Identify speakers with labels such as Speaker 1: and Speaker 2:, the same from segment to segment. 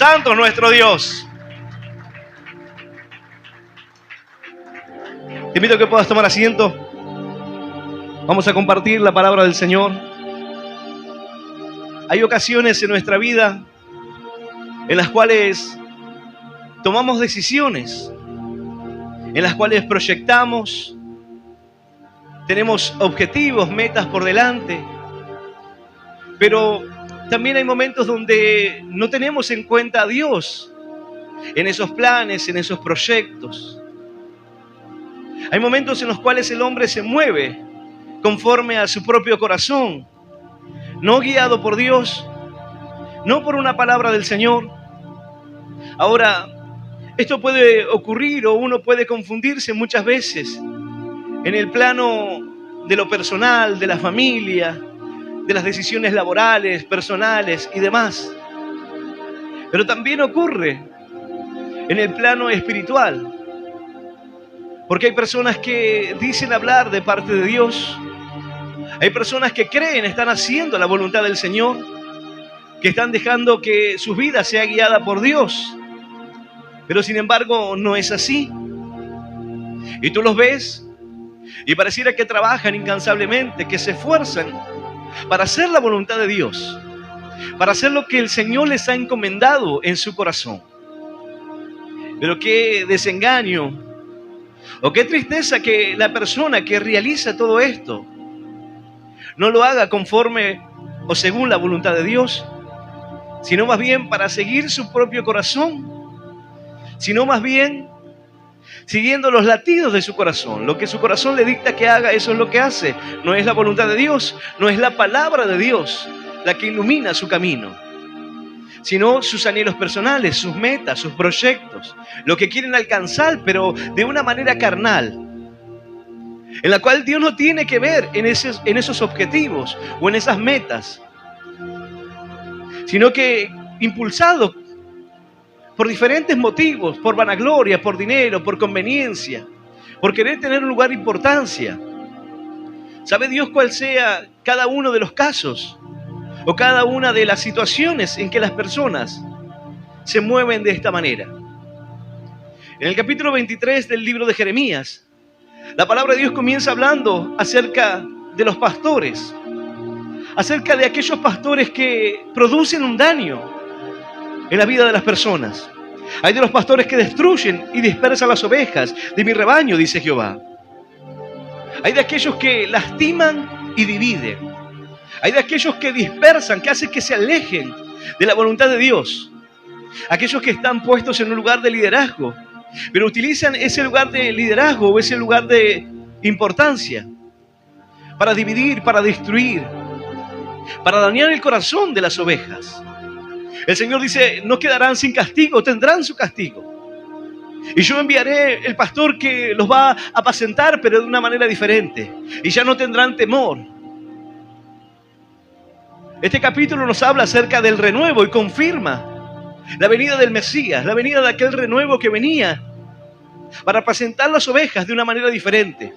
Speaker 1: Santo es nuestro Dios. Te invito a que puedas tomar asiento. Vamos a compartir la palabra del Señor. Hay ocasiones en nuestra vida en las cuales tomamos decisiones, en las cuales proyectamos, tenemos objetivos, metas por delante, pero también hay momentos donde no tenemos en cuenta a Dios en esos planes, en esos proyectos. Hay momentos en los cuales el hombre se mueve conforme a su propio corazón, no guiado por Dios, no por una palabra del Señor. Ahora, esto puede ocurrir o uno puede confundirse muchas veces en el plano de lo personal, de la familia, de las decisiones laborales, personales y demás. Pero también ocurre en el plano espiritual, porque hay personas que dicen hablar de parte de Dios, hay personas que creen están haciendo la voluntad del Señor, que están dejando que su vida sea guiada por Dios, pero sin embargo no es así. Y tú los ves y pareciera que trabajan incansablemente, que se esfuerzan para hacer la voluntad de Dios, para hacer lo que el Señor les ha encomendado en su corazón. Pero qué desengaño o qué tristeza que la persona que realiza todo esto no lo haga conforme o según la voluntad de Dios, sino más bien para seguir su propio corazón, sino más bien siguiendo los latidos de su corazón. Lo que su corazón le dicta que haga, eso es lo que hace. No es la voluntad de Dios, no es la palabra de Dios la que ilumina su camino, sino sus anhelos personales, sus metas, sus proyectos, lo que quieren alcanzar, pero de una manera carnal, en la cual Dios no tiene que ver en esos objetivos o en esas metas, sino que impulsado por diferentes motivos, por vanagloria, por dinero, por conveniencia, por querer tener un lugar de importancia. ¿Sabe Dios cuál sea cada uno de los casos o cada una de las situaciones en que las personas se mueven de esta manera? En el capítulo 23 del libro de Jeremías, la palabra de Dios comienza hablando acerca de los pastores, acerca de aquellos pastores que producen un daño en la vida de las personas. Hay de los pastores que destruyen y dispersan las ovejas de mi rebaño, dice Jehová. Hay de aquellos que lastiman y dividen. Hay de aquellos que dispersan, que hacen que se alejen de la voluntad de Dios. Aquellos que están puestos en un lugar de liderazgo, pero utilizan ese lugar de liderazgo o ese lugar de importancia para dividir, para destruir, para dañar el corazón de las ovejas. El Señor dice, no quedarán sin castigo, tendrán su castigo. Y yo enviaré el pastor que los va a apacentar, pero de una manera diferente. Y ya no tendrán temor. Este capítulo nos habla acerca del renuevo y confirma la venida del Mesías, la venida de aquel renuevo que venía para apacentar las ovejas de una manera diferente.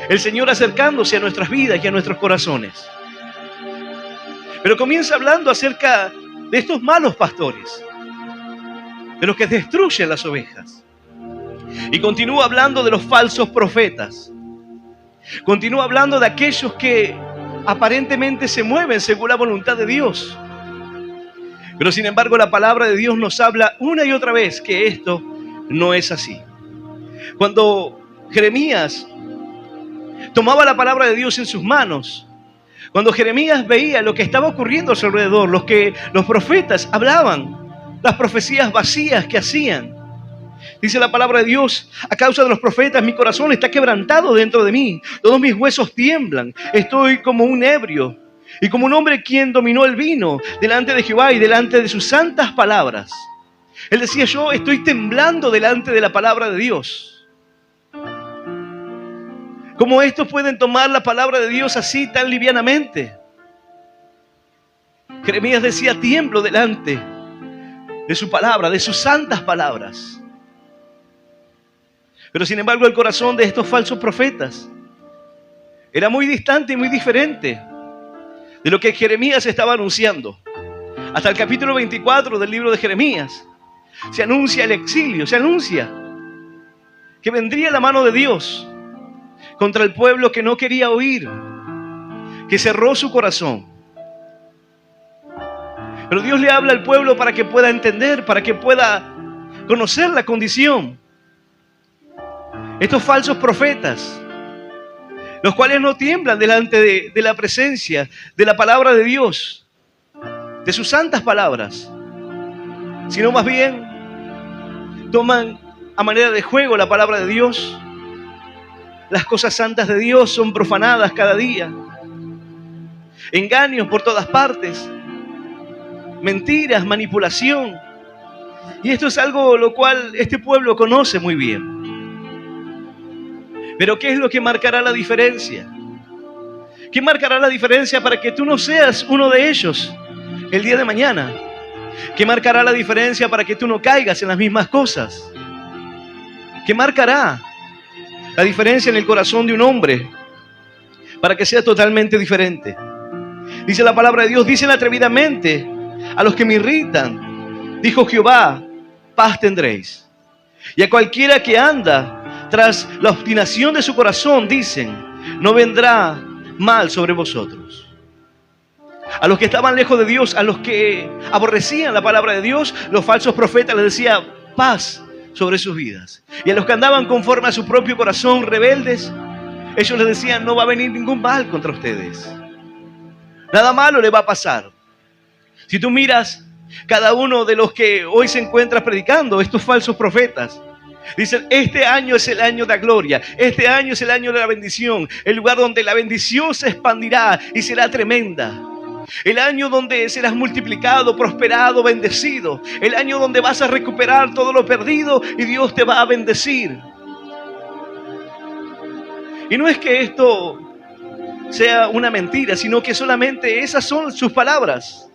Speaker 1: El Señor acercándose a nuestras vidas y a nuestros corazones. Pero comienza hablando acerca de estos malos pastores, de los que destruyen las ovejas. Y continúa hablando de los falsos profetas. Continúa hablando de aquellos que aparentemente se mueven según la voluntad de Dios. Pero sin embargo la palabra de Dios nos habla una y otra vez que esto no es así. Cuando Jeremías tomaba la palabra de Dios en sus manos, cuando Jeremías veía lo que estaba ocurriendo a su alrededor, los que los profetas hablaban, las profecías vacías que hacían, dice la palabra de Dios, a causa de los profetas mi corazón está quebrantado dentro de mí, todos mis huesos tiemblan, estoy como un ebrio y como un hombre quien dominó el vino delante de Jehová y delante de sus santas palabras. Él decía, yo estoy temblando delante de la palabra de Dios. ¿Cómo estos pueden tomar la palabra de Dios así tan livianamente? Jeremías decía, tiemblo delante de su palabra, de sus santas palabras. Pero sin embargo el corazón de estos falsos profetas era muy distante y muy diferente de lo que Jeremías estaba anunciando. hasta el capítulo 24 del libro de Jeremías, se anuncia el exilio, se anuncia que vendría la mano de Dios contra el pueblo que no quería oír, que cerró su corazón. Pero Dios le habla al pueblo para que pueda entender, para que pueda conocer la condición. Estos falsos profetas, los cuales no tiemblan delante de la presencia, de la palabra de Dios, de sus santas palabras, sino más bien toman a manera de juego la palabra de Dios. Las cosas santas de Dios son profanadas cada día. Engaños por todas partes, mentiras, manipulación. Y esto es algo lo cual este pueblo conoce muy bien. Pero ¿qué es lo que marcará la diferencia? ¿Qué marcará la diferencia para que tú no seas uno de ellos el día de mañana? ¿Qué marcará la diferencia para que tú no caigas en las mismas cosas? ¿Qué marcará la diferencia en el corazón de un hombre para que sea totalmente diferente? Dice la palabra de Dios, dicen atrevidamente a los que me irritan, dijo Jehová, paz tendréis. Y a cualquiera que anda tras la obstinación de su corazón, dicen, no vendrá mal sobre vosotros. A los que estaban lejos de Dios, a los que aborrecían la palabra de Dios, los falsos profetas les decían paz sobre sus vidas. Y a los que andaban conforme a su propio corazón, rebeldes, ellos les decían, no va a venir ningún mal contra ustedes. Nada malo le va a pasar. Si tú miras cada uno de los que hoy se encuentra predicando, estos falsos profetas, dicen, este año es el año de la gloria, este año es el año de la bendición, el lugar donde la bendición se expandirá y será tremenda. El año donde serás multiplicado, prosperado, bendecido. El año donde vas a recuperar todo lo perdido y Dios te va a bendecir. Y no es que esto sea una mentira, sino que solamente esas son sus palabras.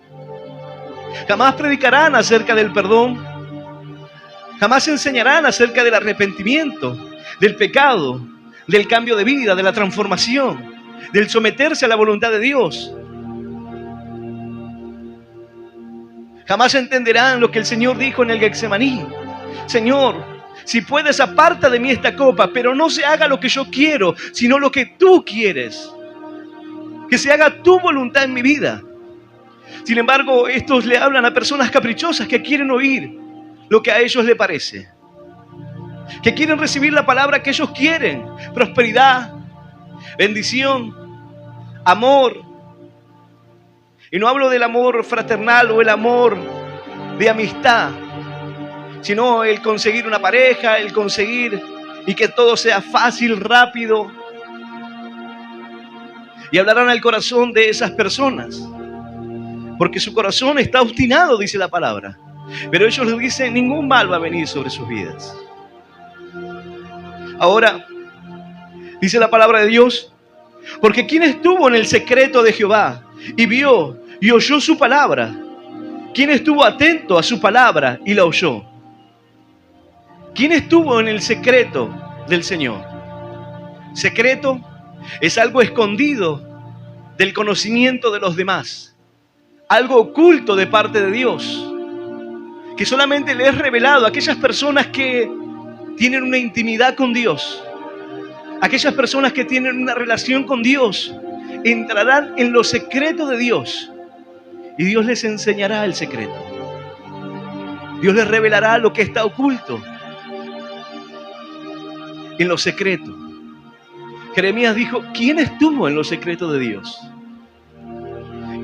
Speaker 1: Jamás predicarán acerca del perdón. Jamás enseñarán acerca del arrepentimiento, del pecado, del cambio de vida, de la transformación, del someterse a la voluntad de Dios. Jamás entenderán lo que el Señor dijo en el Getsemaní. Señor, si puedes, aparta de mí esta copa, pero no se haga lo que yo quiero, sino lo que tú quieres. Que se haga tu voluntad en mi vida. Sin embargo, estos le hablan a personas caprichosas que quieren oír lo que a ellos les parece. Que quieren recibir la palabra que ellos quieren. Prosperidad, bendición, amor. Y no hablo del amor fraternal o el amor de amistad, sino el conseguir una pareja, el conseguir y que todo sea fácil, rápido. Y hablarán al corazón de esas personas, porque su corazón está obstinado, dice la palabra. Pero ellos les dicen, ningún mal va a venir sobre sus vidas. Ahora, dice la palabra de Dios, porque ¿quién estuvo en el secreto de Jehová y vio y oyó su palabra? ¿Quién estuvo atento a su palabra y la oyó? ¿Quién estuvo en el secreto del Señor? Secreto es algo escondido del conocimiento de los demás. Algo oculto de parte de Dios, que solamente le es revelado a aquellas personas que tienen una intimidad con Dios. Aquellas personas que tienen una relación con Dios entrarán en los secretos de Dios y Dios les enseñará el secreto. Dios les revelará lo que está oculto en los secretos. Jeremías dijo, ¿quién estuvo en los secretos de Dios?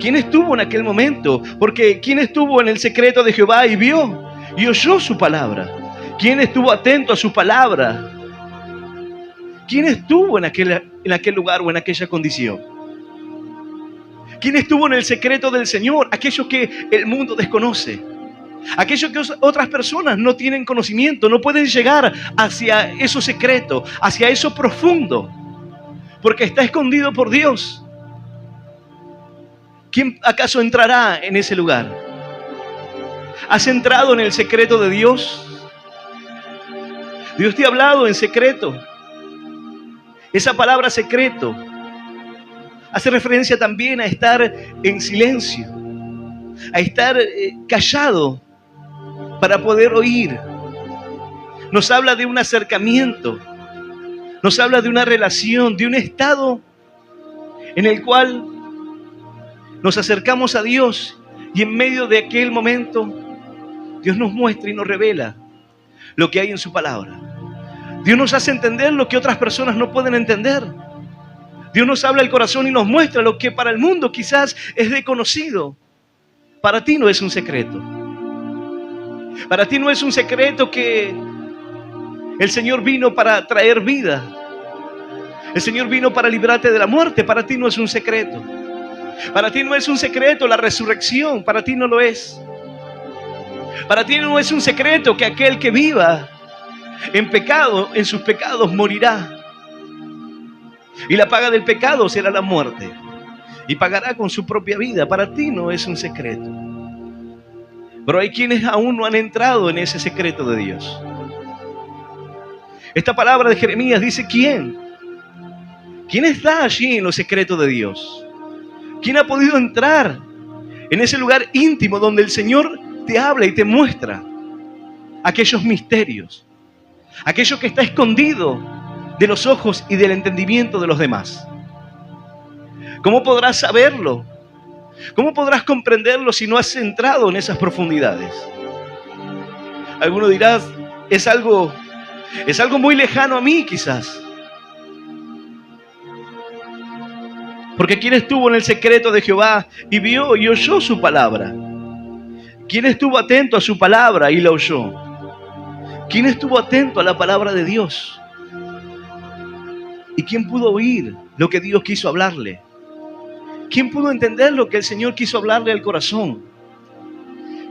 Speaker 1: ¿Quién estuvo en aquel momento? Porque ¿quién estuvo en el secreto de Jehová y vio y oyó su palabra? ¿Quién estuvo atento a su palabra? ¿Quién estuvo en aquel lugar o en aquella condición? ¿Quién estuvo en el secreto del Señor? Aquellos que el mundo desconoce. Aquellos que otras personas no tienen conocimiento, no pueden llegar hacia eso secreto, hacia eso profundo, porque está escondido por Dios. ¿Quién acaso entrará en ese lugar? ¿Has entrado en el secreto de Dios? Dios te ha hablado en secreto. Esa palabra secreto hace referencia también a estar en silencio, a estar callado para poder oír. Nos habla de un acercamiento, nos habla de una relación, de un estado en el cual nos acercamos a Dios y en medio de aquel momento Dios nos muestra y nos revela lo que hay en su palabra. Dios nos hace entender lo que otras personas no pueden entender. Dios nos habla al corazón y nos muestra lo que para el mundo quizás es desconocido. Para ti no es un secreto. Para ti no es un secreto que el Señor vino para traer vida. El Señor vino para librarte de la muerte. Para ti no es un secreto. Para ti no es un secreto la resurrección. Para ti no lo es. Para ti no es un secreto que aquel que viva en pecado, en sus pecados morirá. Y la paga del pecado será la muerte. Y pagará con su propia vida. Para ti no es un secreto. Pero hay quienes aún no han entrado en ese secreto de Dios. Esta palabra de Jeremías dice: ¿quién? ¿Quién está allí en los secretos de Dios? ¿Quién ha podido entrar en ese lugar íntimo donde el Señor te habla y te muestra aquellos misterios? Aquello que está escondido de los ojos y del entendimiento de los demás. ¿Cómo podrás saberlo? ¿Cómo podrás comprenderlo si no has entrado en esas profundidades? Alguno dirá: es algo muy lejano a mí quizás. Porque ¿quién estuvo en el secreto de Jehová y vio y oyó su palabra? ¿Quién estuvo atento a su palabra y la oyó? ¿Quién estuvo atento a la palabra de Dios? ¿Y quién pudo oír lo que Dios quiso hablarle? ¿Quién pudo entender lo que el Señor quiso hablarle al corazón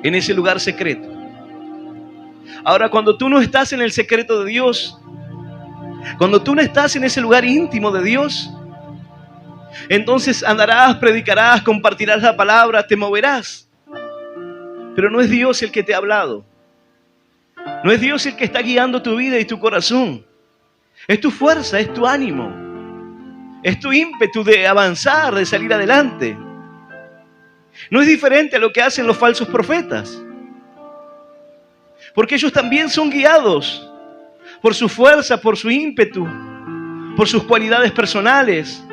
Speaker 1: en ese lugar secreto? Ahora, cuando tú no estás en el secreto de Dios, cuando tú no estás en ese lugar íntimo de Dios, entonces andarás, predicarás, compartirás la palabra, te moverás. Pero no es Dios el que te ha hablado. No es Dios el que está guiando tu vida y tu corazón. Es tu fuerza, es tu ánimo. Es tu ímpetu de avanzar, de salir adelante. No es diferente a lo que hacen los falsos profetas. Porque ellos también son guiados por su fuerza, por su ímpetu, por sus cualidades personales,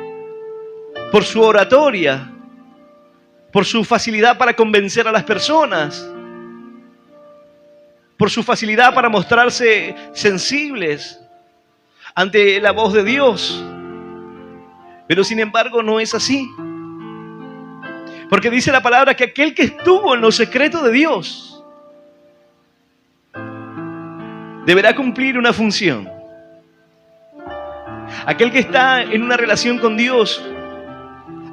Speaker 1: por su oratoria, por su facilidad para convencer a las personas, por su facilidad para mostrarse sensibles ante la voz de Dios. Pero sin embargo no es así. Porque dice la palabra que aquel que estuvo en los secretos de Dios deberá cumplir una función. Aquel que está en una relación con Dios,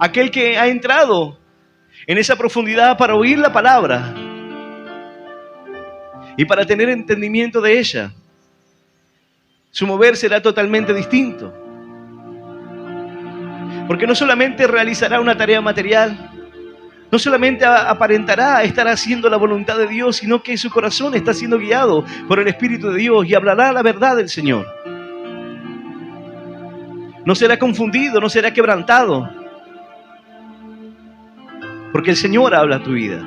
Speaker 1: aquel que ha entrado en esa profundidad para oír la palabra y para tener entendimiento de ella, su mover será totalmente distinto. Porque no solamente realizará una tarea material, no solamente aparentará estar haciendo la voluntad de Dios, sino que su corazón está siendo guiado por el Espíritu de Dios y hablará la verdad del Señor. No será confundido, no será quebrantado, porque el Señor habla a tu vida.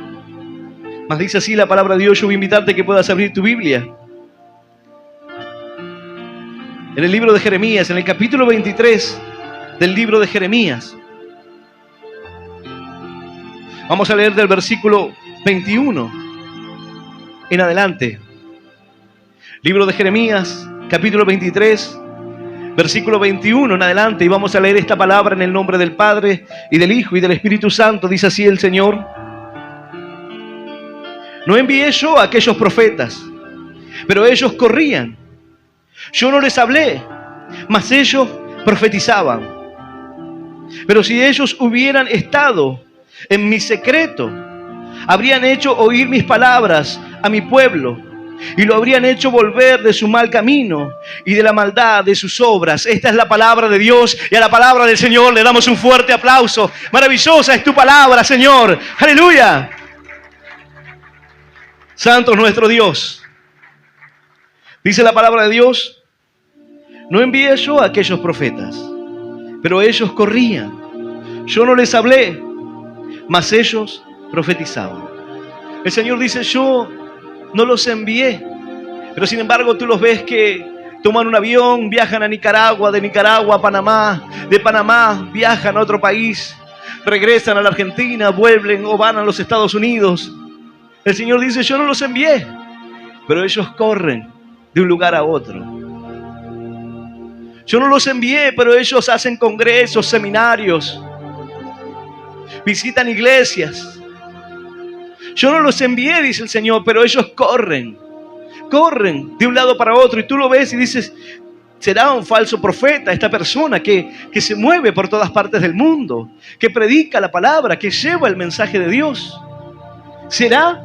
Speaker 1: Mas dice así la palabra de Dios. Yo voy a invitarte a que puedas abrir tu Biblia en el libro de Jeremías, en el capítulo 23 del libro de Jeremías. Vamos a leer del versículo 21 en adelante. Libro de Jeremías, capítulo 23, versículo 21 en adelante. Y vamos a leer esta palabra en el nombre del Padre, y del Hijo, y del Espíritu Santo. Dice así el Señor: no envié yo a aquellos profetas, pero ellos corrían. Yo no les hablé, mas ellos profetizaban. Pero si ellos hubieran estado en mi secreto, habrían hecho oír mis palabras a mi pueblo, y lo habrían hecho volver de su mal camino y de la maldad de sus obras. Esta es la palabra de Dios, y a la palabra del Señor le damos un fuerte aplauso. Maravillosa es tu palabra, Señor. ¡Aleluya! Santo es nuestro Dios. Dice la palabra de Dios: no envié yo a aquellos profetas, pero ellos corrían. Yo no les hablé, mas ellos profetizaban. El Señor dice, yo no los envié, pero sin embargo tú los ves que toman un avión, viajan a Nicaragua, de Nicaragua a Panamá, de Panamá viajan a otro país, regresan a la Argentina, vuelven o van a los Estados Unidos. El Señor dice, yo no los envié, pero ellos corren de un lugar a otro. Yo no los envié, pero ellos hacen congresos, seminarios, visitan iglesias. Yo no los envié, dice el Señor, pero ellos corren de un lado para otro. Y tú lo ves y dices, será un falso profeta esta persona que se mueve por todas partes del mundo, que predica la palabra, que lleva el mensaje de Dios. ¿Será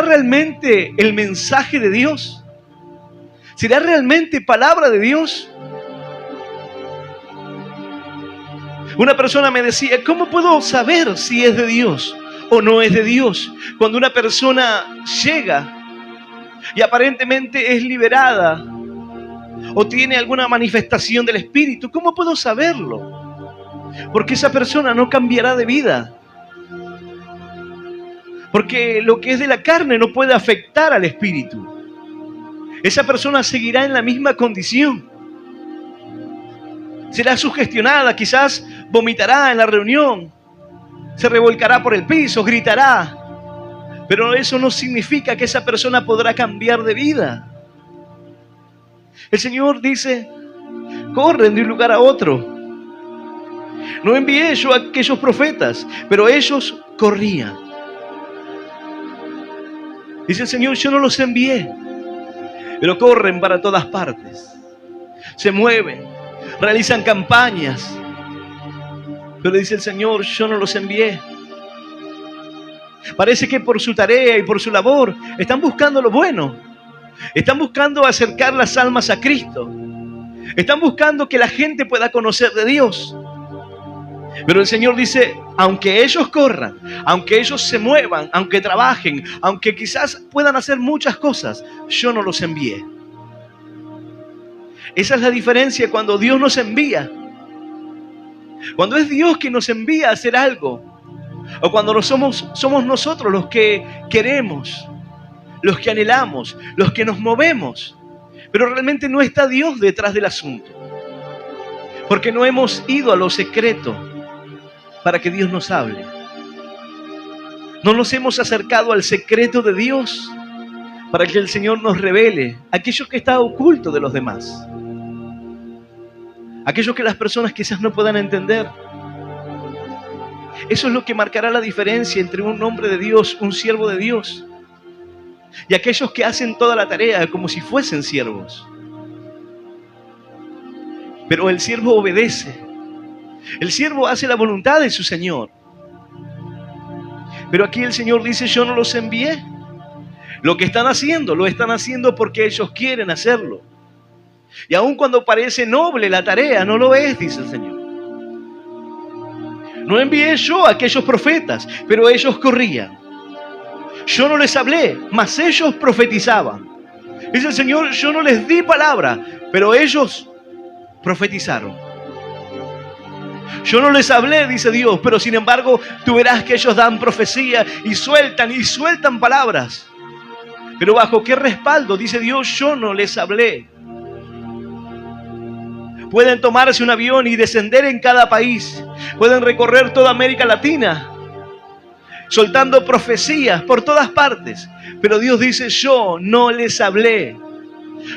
Speaker 1: realmente el mensaje de Dios? ¿Será realmente palabra de Dios? Una persona me decía, ¿cómo puedo saber si es de Dios o no es de Dios? Cuando una persona llega y aparentemente es liberada o tiene alguna manifestación del Espíritu, ¿cómo puedo saberlo? Porque esa persona no cambiará de vida. Porque lo que es de la carne no puede afectar al Espíritu. Esa persona seguirá en la misma condición. Será sugestionada, quizás vomitará en la reunión, se revolcará por el piso, gritará. Pero eso no significa que esa persona podrá cambiar de vida. El Señor dice, corren de un lugar a otro. No envié yo a aquellos profetas, pero ellos corrían. Dice el Señor, yo no los envié, pero corren para todas partes. Se mueven, realizan campañas. Pero dice el Señor, yo no los envié. Parece que por su tarea y por su labor están buscando lo bueno. Están buscando acercar las almas a Cristo. Están buscando que la gente pueda conocer de Dios. Pero el Señor dice, aunque ellos corran, aunque ellos se muevan, aunque trabajen, aunque quizás puedan hacer muchas cosas, yo no los envié. Esa es la diferencia cuando Dios nos envía. Cuando es Dios quien nos envía a hacer algo, o cuando somos nosotros los que queremos, los que anhelamos, los que nos movemos, pero realmente no está Dios detrás del asunto, porque no hemos ido a lo secreto para que Dios nos hable. No nos hemos acercado al secreto de Dios para que el Señor nos revele aquello que está oculto de los demás, aquello que las personas quizás no puedan entender. Eso es lo que marcará la diferencia entre un hombre de Dios, un siervo de Dios, y aquellos que hacen toda la tarea como si fuesen siervos. Pero el siervo obedece. El siervo hace la voluntad de su Señor. Pero aquí el Señor dice, yo no los envié. Lo que están haciendo, lo están haciendo porque ellos quieren hacerlo. Y aun cuando parece noble la tarea, no lo es, dice el Señor. No envié yo a aquellos profetas, pero ellos corrían. Yo no les hablé, mas ellos profetizaban. Dice el Señor, yo no les di palabra, pero ellos profetizaron. Yo no les hablé, dice Dios, pero sin embargo, tú verás que ellos dan profecía y sueltan palabras. Pero ¿bajo qué respaldo? Dice Dios, yo no les hablé. Pueden tomarse un avión y descender en cada país. Pueden recorrer toda América Latina, soltando profecías por todas partes. Pero Dios dice, yo no les hablé.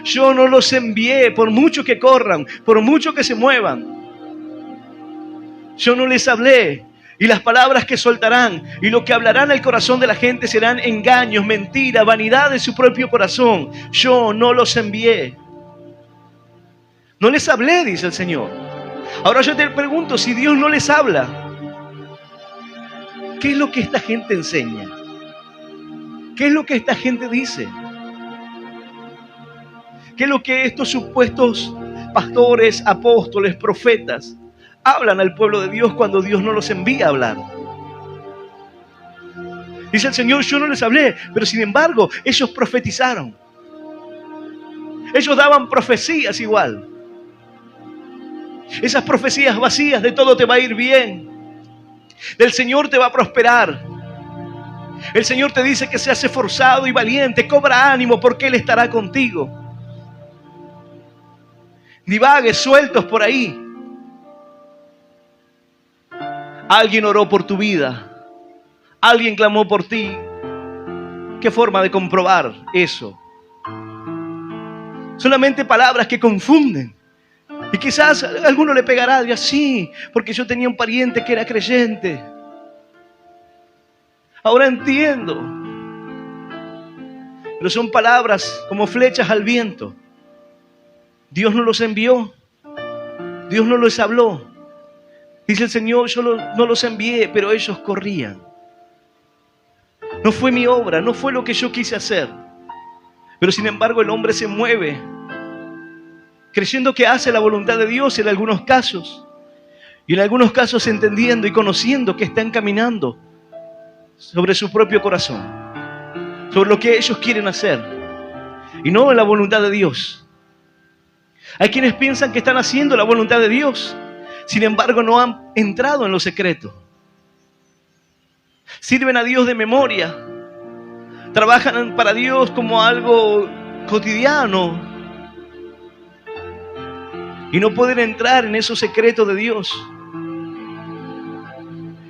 Speaker 1: Yo no los envié, por mucho que corran, por mucho que se muevan. Yo no les hablé. Y las palabras que soltarán y lo que hablarán al corazón de la gente serán engaños, mentiras, vanidad de su propio corazón. Yo no los envié. No les hablé, dice el Señor. Ahora yo te pregunto, si Dios no les habla, ¿qué es lo que esta gente enseña? ¿Qué es lo que esta gente dice? ¿Qué es lo que estos supuestos pastores, apóstoles, profetas hablan al pueblo de Dios cuando Dios no los envía a hablar? Dice el Señor, yo no les hablé, pero sin embargo, ellos profetizaron. Ellos daban profecías igual. Esas profecías vacías de todo te va a ir bien, del Señor te va a prosperar, El Señor te dice que seas esforzado y valiente. Cobra ánimo porque Él estará contigo. Divagues sueltos por ahí. Alguien oró por tu vida. Alguien clamó por ti. ¿Qué forma de comprobar eso? Solamente palabras que confunden. Y quizás a alguno le pegará, dirá, sí, porque yo tenía un pariente que era creyente. Ahora entiendo. Pero son palabras como flechas al viento. Dios no los envió. Dios no les habló. Dice el Señor, yo no los envié, pero ellos corrían. No fue mi obra, no fue lo que yo quise hacer. Pero sin embargo el hombre se mueve, creyendo que hace la voluntad de Dios en algunos casos. Y en algunos casos entendiendo y conociendo que están caminando sobre su propio corazón, sobre lo que ellos quieren hacer, y no en la voluntad de Dios. Hay quienes piensan que están haciendo la voluntad de Dios, sin embargo no han entrado en lo secreto. Sirven a Dios de memoria, trabajan para Dios como algo cotidiano y no pueden entrar en esos secretos de Dios.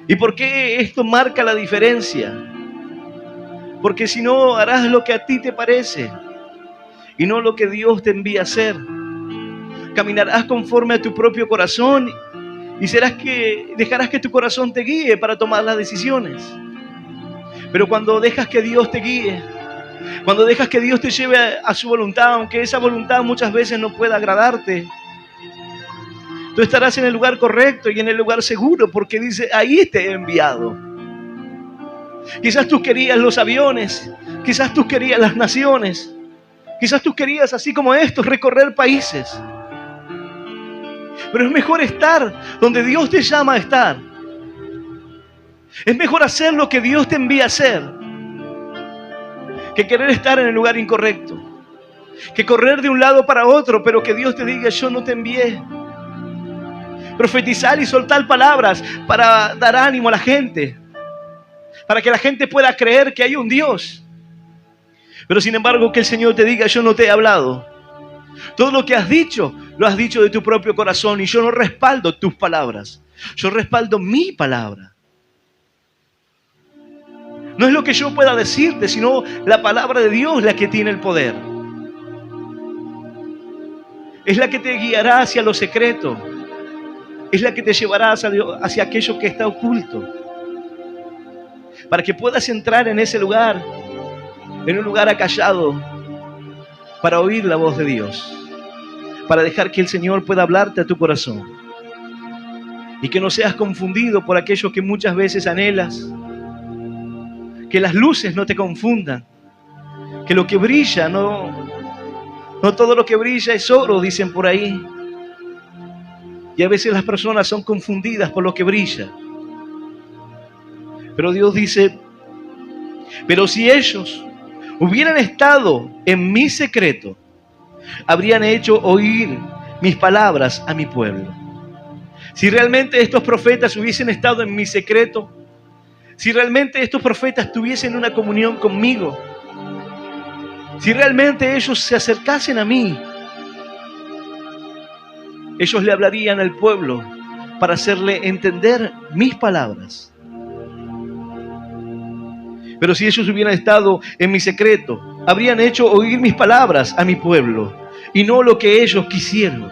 Speaker 1: ¿Y por qué esto marca la diferencia? Porque si no, harás lo que a ti te parece y no lo que Dios te envía a hacer. Caminarás conforme a tu propio corazón y dejarás que tu corazón te guíe para tomar las decisiones. Pero cuando dejas que Dios te guíe, cuando dejas que Dios te lleve a su voluntad, aunque esa voluntad muchas veces no pueda agradarte, tú estarás en el lugar correcto y en el lugar seguro, porque dice, ahí te he enviado. Quizás tú querías los aviones, quizás tú querías las naciones, quizás tú querías, así como estos, recorrer países. Pero es mejor estar donde Dios te llama a estar. Es mejor hacer lo que Dios te envía a hacer que querer estar en el lugar incorrecto, que correr de un lado para otro, pero que Dios te diga, yo no te envié. Profetizar y soltar palabras para dar ánimo a la gente, para que la gente pueda creer que hay un Dios. Pero sin embargo que el Señor te diga, yo no te he hablado. Todo lo que has dicho, lo has dicho de tu propio corazón, y yo no respaldo tus palabras, yo respaldo mi palabra. No es lo que yo pueda decirte, sino la palabra de Dios la que tiene el poder. Es la que te guiará hacia lo secreto. Es la que te llevará hacia aquello que está oculto. Para que puedas entrar en ese lugar, en un lugar acallado, para oír la voz de Dios. Para dejar que el Señor pueda hablarte a tu corazón. Y que no seas confundido por aquello que muchas veces anhelas. Que las luces no te confundan. Que lo que brilla, no todo lo que brilla es oro, dicen por ahí. Y a veces las personas son confundidas por lo que brilla. Pero Dios dice, pero si ellos hubieran estado en mi secreto, habrían hecho oír mis palabras a mi pueblo. Si realmente estos profetas hubiesen estado en mi secreto, si realmente estos profetas tuviesen una comunión conmigo, si realmente ellos se acercasen a mí, ellos le hablarían al pueblo para hacerle entender mis palabras. Pero si ellos hubieran estado en mi secreto, habrían hecho oír mis palabras a mi pueblo y no lo que ellos quisieron.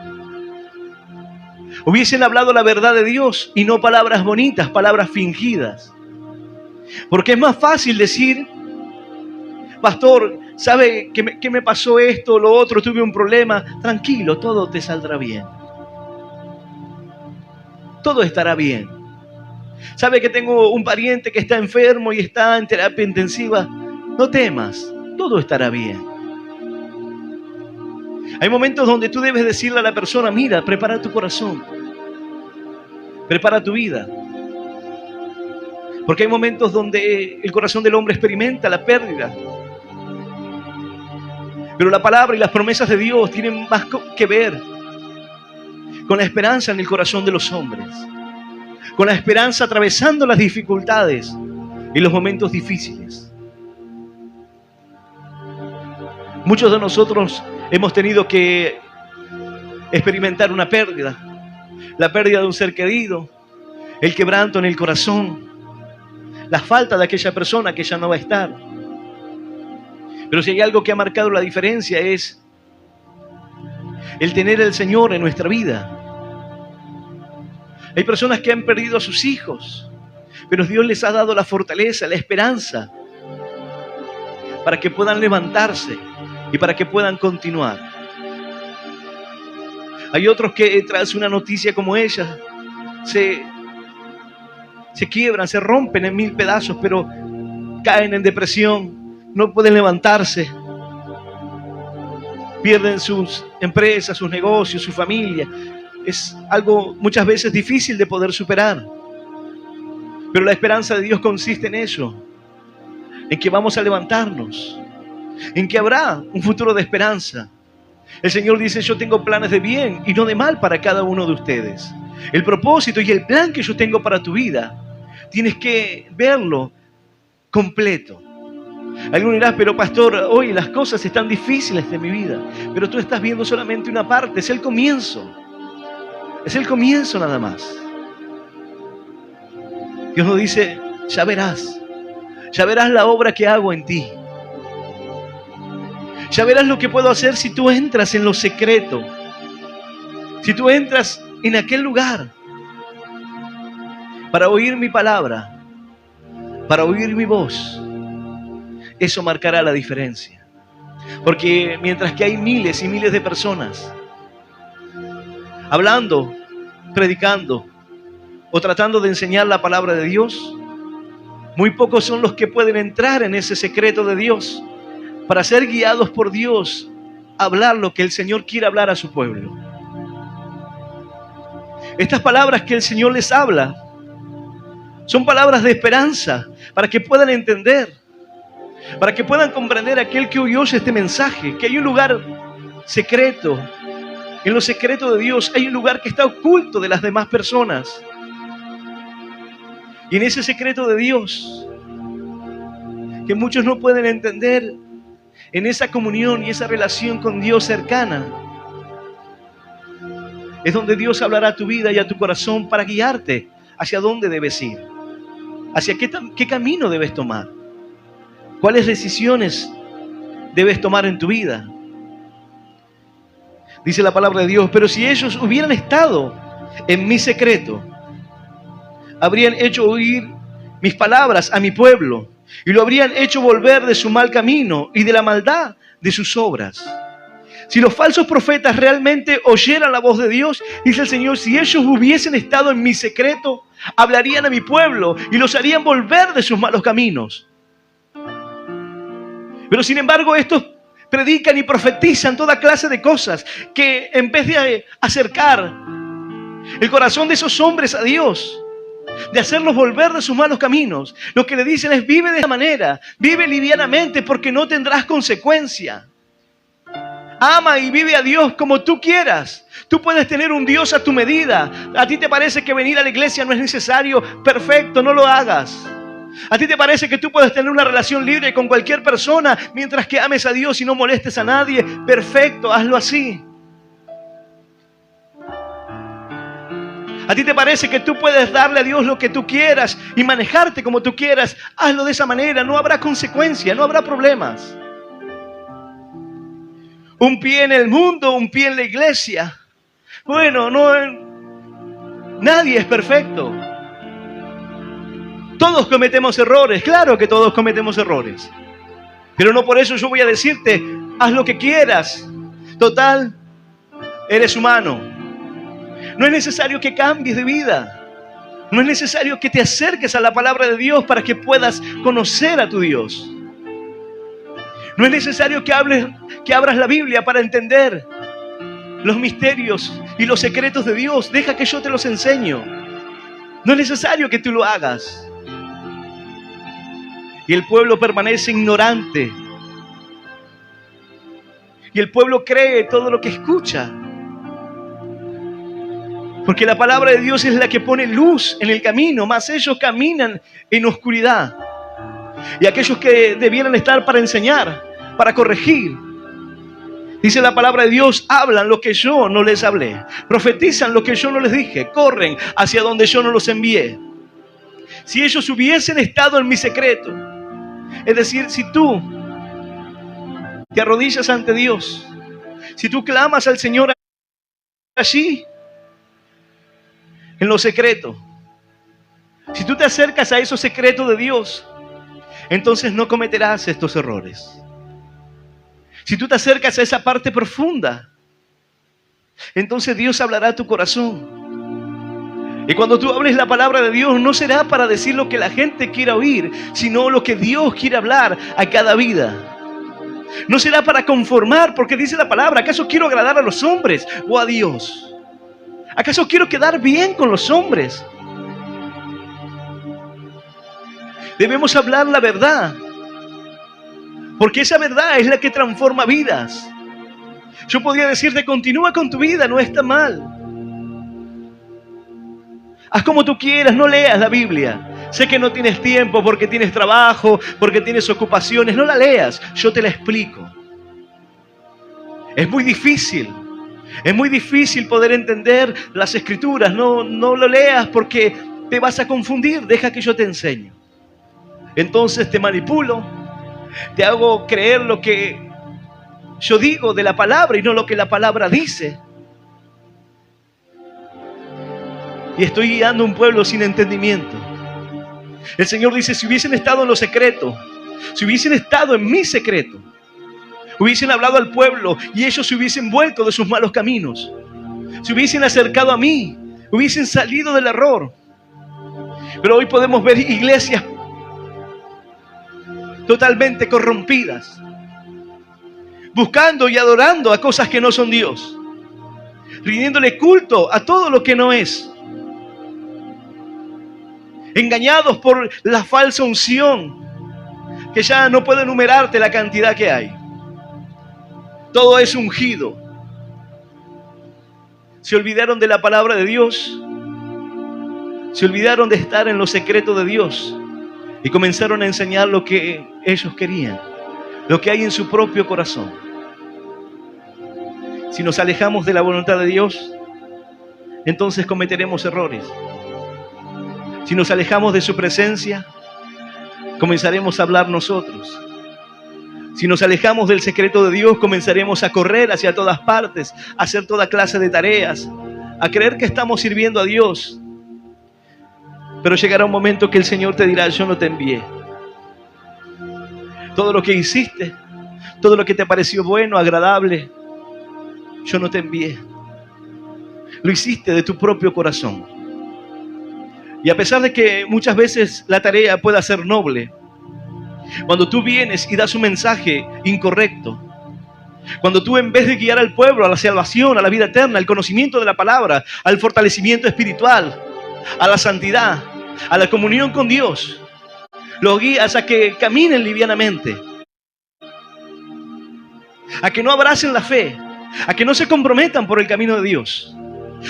Speaker 1: Hubiesen hablado la verdad de Dios y no palabras bonitas, palabras fingidas. Porque es más fácil decir, pastor, ¿sabe que me pasó esto, lo otro, tuve un problema? Tranquilo, todo te saldrá bien. Todo estará bien. ¿Sabe que tengo un pariente que está enfermo y está en terapia intensiva? No temas, todo estará bien. Hay momentos donde tú debes decirle a la persona, mira, prepara tu corazón, prepara tu vida. Porque hay momentos donde el corazón del hombre experimenta la pérdida. Pero la palabra y las promesas de Dios tienen más que ver con la esperanza en el corazón de los hombres. Con la esperanza atravesando las dificultades en los momentos difíciles. Muchos de nosotros hemos tenido que experimentar una pérdida, la pérdida de un ser querido, el quebranto en el corazón, la falta de aquella persona que ya no va a estar. Pero si hay algo que ha marcado la diferencia es el tener al Señor en nuestra vida. Hay personas que han perdido a sus hijos, pero Dios les ha dado la fortaleza, la esperanza, para que puedan levantarse y para que puedan continuar. Hay otros que tras una noticia como ella se quiebran, se rompen en mil pedazos, pero caen en depresión, no pueden levantarse, pierden sus empresas, sus negocios, su familia. Es algo muchas veces difícil de poder superar. Pero la esperanza de Dios consiste en eso, en que vamos a levantarnos, en que habrá un futuro de esperanza. El Señor dice: yo tengo planes de bien y no de mal para cada uno de ustedes. El propósito y el plan que yo tengo para tu vida, tienes que verlo completo. Alguno dirá: pero pastor, hoy las cosas están difíciles de mi vida. Pero tú estás viendo solamente una parte, es el comienzo. Es el comienzo nada más. Dios nos dice: ya verás la obra que hago en ti. Ya verás lo que puedo hacer si tú entras en lo secreto. Si tú entras en aquel lugar para oír mi palabra, para oír mi voz. Eso marcará la diferencia. Porque mientras que hay miles y miles de personas hablando, predicando o tratando de enseñar la palabra de Dios, muy pocos son los que pueden entrar en ese secreto de Dios para ser guiados por Dios a hablar lo que el Señor quiere hablar a su pueblo. Estas palabras que el Señor les habla son palabras de esperanza para que puedan entender, para que puedan comprender aquel que oyó este mensaje, que hay un lugar secreto. En lo secreto de Dios hay un lugar que está oculto de las demás personas. Y en ese secreto de Dios, que muchos no pueden entender, en esa comunión y esa relación con Dios cercana, es donde Dios hablará a tu vida y a tu corazón para guiarte hacia dónde debes ir, hacia qué camino debes tomar, cuáles decisiones debes tomar en tu vida. Dice la palabra de Dios: pero si ellos hubieran estado en mi secreto, habrían hecho oír mis palabras a mi pueblo y lo habrían hecho volver de su mal camino y de la maldad de sus obras. Si los falsos profetas realmente oyeran la voz de Dios, dice el Señor, si ellos hubiesen estado en mi secreto, hablarían a mi pueblo y los harían volver de sus malos caminos. Pero sin embargo, estos predican y profetizan toda clase de cosas que, en vez de acercar el corazón de esos hombres a Dios, de hacerlos volver de sus malos caminos, lo que le dicen es: vive de esta manera, vive livianamente porque no tendrás consecuencia. Ama y vive a Dios como tú quieras. Tú puedes tener un Dios a tu medida. A ti te parece que venir a la iglesia no es necesario. Perfecto, no lo hagas. A ti te parece que tú puedes tener una relación libre con cualquier persona mientras que ames a Dios y no molestes a nadie. Perfecto, hazlo así. A ti te parece que tú puedes darle a Dios lo que tú quieras y manejarte como tú quieras. Hazlo de esa manera, no habrá consecuencia, no habrá problemas. Un pie en el mundo, un pie en la iglesia. Bueno, nadie es perfecto. Todos cometemos errores, claro que todos cometemos errores. Pero no por eso yo voy a decirte: haz lo que quieras. Total, eres humano. No es necesario que cambies de vida. No es necesario que te acerques a la palabra de Dios para que puedas conocer a tu Dios. No es necesario que abras la Biblia para entender los misterios y los secretos de Dios. Deja que yo te los enseño. No es necesario que tú lo hagas. Y el pueblo permanece ignorante. Y el pueblo cree todo lo que escucha. Porque la palabra de Dios es la que pone luz en el camino, mas ellos caminan en oscuridad. Y aquellos que debieran estar para enseñar, para corregir. Dice la palabra de Dios, hablan lo que yo no les hablé. Profetizan lo que yo no les dije. Corren hacia donde yo no los envié. Si ellos hubiesen estado en mi secreto, es decir, si tú te arrodillas ante Dios, si tú clamas al Señor allí, en lo secreto, si tú te acercas a esos secretos de Dios, entonces no cometerás estos errores. Si tú te acercas a esa parte profunda, entonces Dios hablará a tu corazón. Y cuando tú hables la palabra de Dios, no será para decir lo que la gente quiera oír, sino lo que Dios quiere hablar a cada vida. No será para conformar, porque dice la palabra, ¿acaso quiero agradar a los hombres o a Dios? ¿Acaso quiero quedar bien con los hombres? Debemos hablar la verdad, porque esa verdad es la que transforma vidas. Yo podría decirte, continúa con tu vida, no está mal. Haz como tú quieras, no leas la Biblia. Sé que no tienes tiempo porque tienes trabajo, porque tienes ocupaciones. No la leas, yo te la explico. Es muy difícil poder entender las Escrituras. No lo leas porque te vas a confundir. Deja que yo te enseñe. Entonces te manipulo, te hago creer lo que yo digo de la palabra y no lo que la palabra dice. Y estoy guiando a un pueblo sin entendimiento. El Señor dice, si hubiesen estado en lo secreto, si hubiesen estado en mi secreto, hubiesen hablado al pueblo y ellos se hubiesen vuelto de sus malos caminos, se hubiesen acercado a mí, hubiesen salido del error. Pero hoy podemos ver iglesias totalmente corrompidas, buscando y adorando a cosas que no son Dios, rindiéndole culto a todo lo que no es, engañados por la falsa unción, que ya no puedo enumerarte la cantidad que hay. Todo es ungido. Se olvidaron de la palabra de Dios, se olvidaron de estar en los secretos de Dios y comenzaron a enseñar lo que ellos querían, lo que hay en su propio corazón. Si nos alejamos de la voluntad de Dios, entonces cometeremos errores. Si nos alejamos de su presencia, comenzaremos a hablar nosotros. Si nos alejamos del secreto de Dios, comenzaremos a correr hacia todas partes, a hacer toda clase de tareas, a creer que estamos sirviendo a Dios. Pero llegará un momento que el Señor te dirá, yo no te envié. Todo lo que hiciste, todo lo que te pareció bueno, agradable, yo no te envié. Lo hiciste de tu propio corazón. Y a pesar de que muchas veces la tarea pueda ser noble, cuando tú vienes y das un mensaje incorrecto, cuando tú en vez de guiar al pueblo a la salvación, a la vida eterna, al conocimiento de la palabra, al fortalecimiento espiritual, a la santidad, a la comunión con Dios, los guías a que caminen livianamente, a que no abracen la fe, a que no se comprometan por el camino de Dios,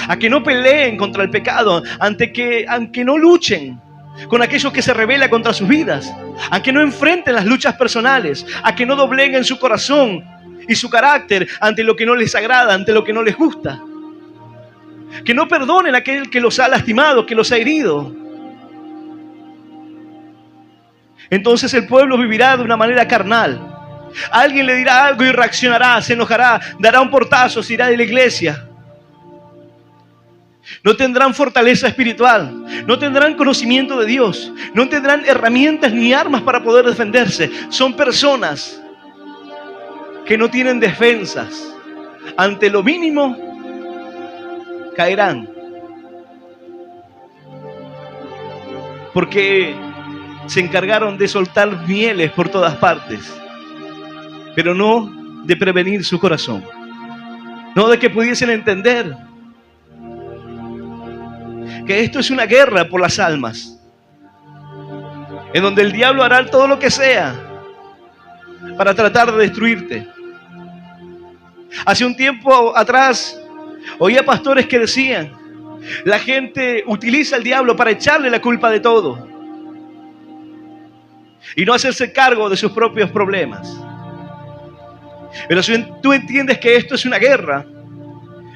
Speaker 1: a que no peleen contra el pecado, aunque no luchen con aquellos que se rebelan contra sus vidas, a que no enfrenten las luchas personales, a que no dobleguen su corazón y su carácter ante lo que no les agrada, ante lo que no les gusta, que no perdonen a aquel que los ha lastimado, que los ha herido. Entonces el pueblo vivirá de una manera carnal. Alguien le dirá algo y reaccionará, se enojará, dará un portazo, se irá de la iglesia. No tendrán fortaleza espiritual, no tendrán conocimiento de Dios, no tendrán herramientas ni armas para poder defenderse. Son personas que no tienen defensas. Ante lo mínimo, caerán. Porque se encargaron de soltar mieles por todas partes, pero no de prevenir su corazón, no de que pudiesen entender que esto es una guerra por las almas, en donde el diablo hará todo lo que sea para tratar de destruirte. Hace un tiempo atrás oía pastores que decían, la gente utiliza al diablo para echarle la culpa de todo. y no hacerse cargo de sus propios problemas. Pero si tú entiendes que esto es una guerra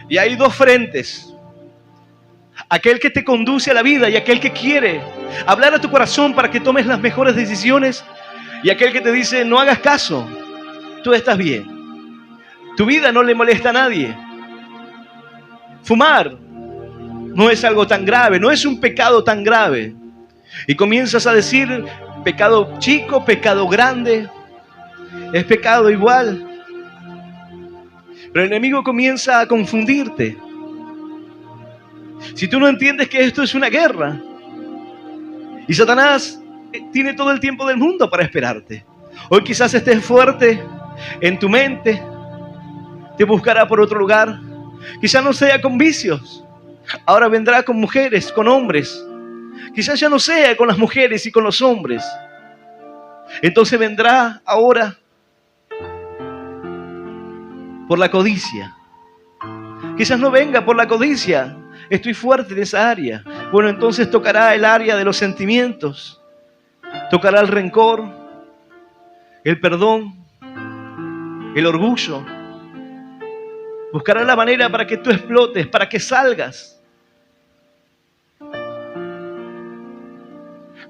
Speaker 1: y hay dos frentes, aquel que te conduce a la vida y aquel que quiere hablar a tu corazón para que tomes las mejores decisiones, y aquel que te dice no hagas caso, tú estás bien, tu vida no le molesta a nadie. Fumar no es algo tan grave, no es un pecado tan grave, y comienzas a decir pecado chico, pecado grande, es pecado igual. Pero el enemigo comienza a confundirte. Si tú no entiendes que esto es una guerra, y Satanás tiene todo el tiempo del mundo para esperarte. Hoy quizás estés fuerte en tu mente, te buscará por otro lugar. Quizás no sea con vicios, ahora vendrá con mujeres, con hombres. Quizás ya no sea con las mujeres y con los hombres. Entonces vendrá ahora por la codicia. Quizás no venga por la codicia. Estoy fuerte en esa área. Bueno, entonces tocará el área de los sentimientos. Tocará el rencor, el perdón, el orgullo. Buscará la manera para que tú explotes, para que salgas.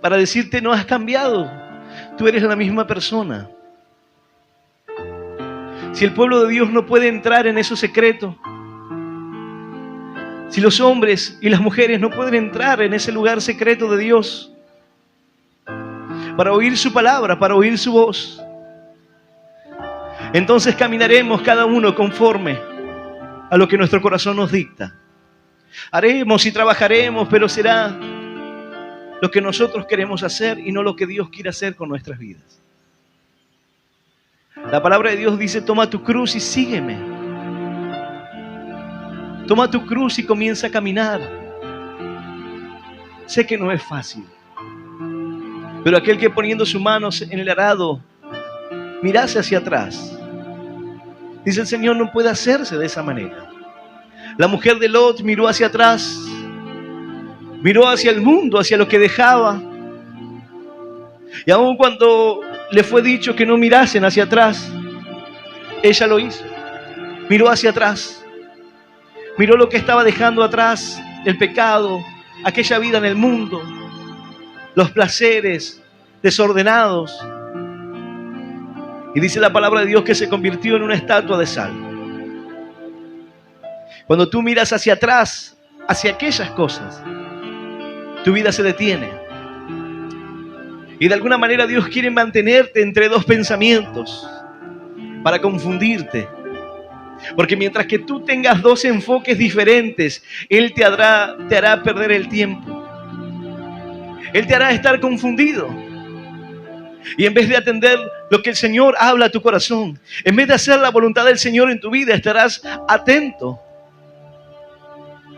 Speaker 1: Para decirte no has cambiado. Tú eres la misma persona. Si el pueblo de Dios no puede entrar en esos secretos, si los hombres y las mujeres no pueden entrar en ese lugar secreto de Dios para oír su palabra, para oír su voz, entonces caminaremos cada uno conforme a lo que nuestro corazón nos dicta. Haremos y trabajaremos, pero será lo que nosotros queremos hacer y no lo que Dios quiere hacer con nuestras vidas. La palabra de Dios dice: toma tu cruz y sígueme. Toma tu cruz y comienza a caminar. Sé que no es fácil, pero aquel que poniendo sus manos en el arado mirase hacia atrás, dice el Señor, no puede hacerse de esa manera. La mujer de Lot miró hacia atrás, miró hacia el mundo, hacia lo que dejaba, y aun cuando le fue dicho que no mirasen hacia atrás, ella lo hizo. Miró hacia atrás, miró lo que estaba dejando atrás, el pecado, aquella vida en el mundo, los placeres desordenados. Y dice la palabra de Dios que se convirtió en una estatua de sal. Cuando tú miras hacia atrás, hacia aquellas cosas, tu vida se detiene. Y de alguna manera Dios quiere mantenerte entre dos pensamientos para confundirte. Porque mientras que tú tengas dos enfoques diferentes, Él te hará perder el tiempo. Él te hará estar confundido. Y en vez de atender lo que el Señor habla a tu corazón, en vez de hacer la voluntad del Señor en tu vida, estarás atento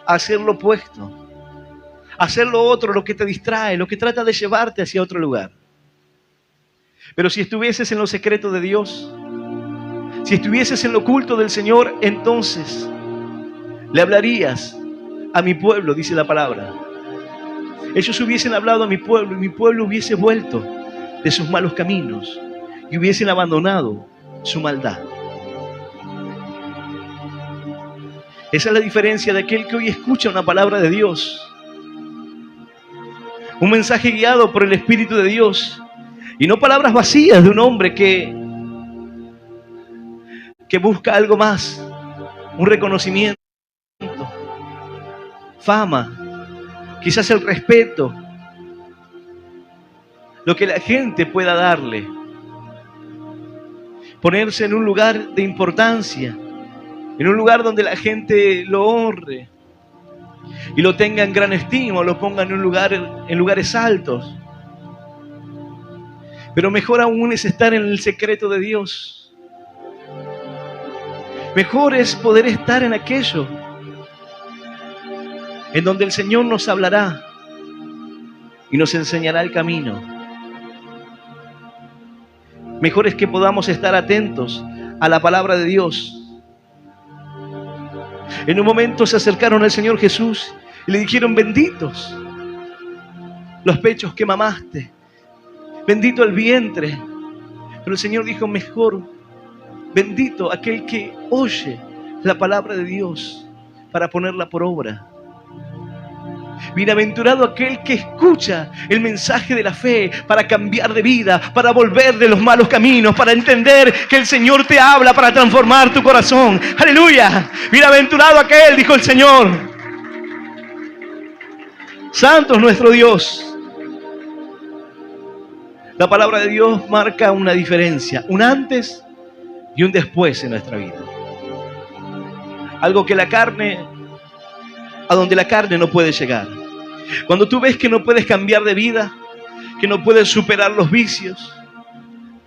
Speaker 1: a hacer lo opuesto, a hacer lo otro, lo que te distrae, lo que trata de llevarte hacia otro lugar. Pero si estuvieses en lo secreto de Dios, si estuvieses en lo oculto del Señor, entonces le hablarías a mi pueblo, dice la palabra. Ellos hubiesen hablado a mi pueblo y mi pueblo hubiese vuelto de sus malos caminos y hubiesen abandonado su maldad. Esa es la diferencia de aquel que hoy escucha una palabra de Dios, un mensaje guiado por el Espíritu de Dios, y no palabras vacías de un hombre que busca algo más, un reconocimiento, fama, quizás el respeto, lo que la gente pueda darle, ponerse en un lugar de importancia, en un lugar donde la gente lo honre y lo tenga en gran estima, o lo ponga en lugares altos. Pero mejor aún es estar en el secreto de Dios. Mejor es poder estar en aquello en donde el Señor nos hablará y nos enseñará el camino. Mejor es que podamos estar atentos a la palabra de Dios. En un momento se acercaron al Señor Jesús y le dijeron: benditos los pechos que mamaste, bendito el vientre. Pero el Señor dijo, mejor, bendito aquel que oye la palabra de Dios para ponerla por obra. Bienaventurado aquel que escucha el mensaje de la fe para cambiar de vida, para volver de los malos caminos, para entender que el Señor te habla para transformar tu corazón. ¡Aleluya! Bienaventurado aquel, dijo el Señor. Santo es nuestro Dios. La palabra de Dios marca una diferencia, un antes y un después en nuestra vida. Algo que a donde la carne no puede llegar. Cuando tú ves que no puedes cambiar de vida, que no puedes superar los vicios,